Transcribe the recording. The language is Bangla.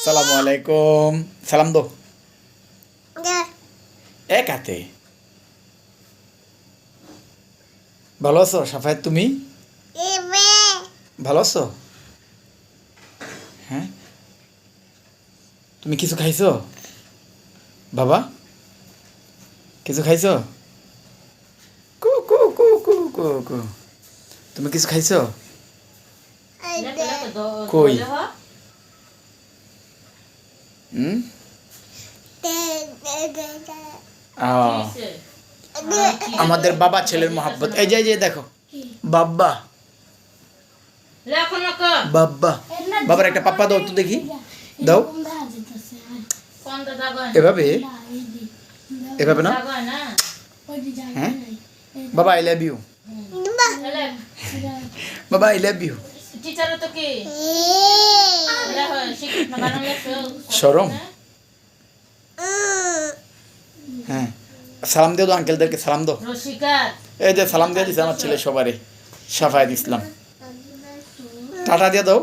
সালামু আলাইকুম। সালাম দো এক হাতে। ভালো আছো সাফায়াত? তুমি ভালো আছো? হ্যাঁ, তুমি কিছু খাইছো বাবা? কিছু খাইছো? কু কু কু কু কু কু। তুমি কিছু খাইছো? কই? হুম, আমাদের বাবা ছেলের মোহাব্বত। এই যে দেখো বাব্বা বাব্বা। বাবার একটা পাপ্পা দাও তো দেখি, দাও। এভাবে এভাবে না। হ্যাঁ বাবা, আই লাভ ইউ। বাবা আই লাভ ইউ। শরম। হ্যাঁ, সালাম দিয়ে দাও আঙ্কেলদেরকে, সালাম দাও। এই যে সালাম দিয়ে দিছে আমার ছেলে সবারই। সাফায়াত ইসলাম, টাটা দিয়ে দাও।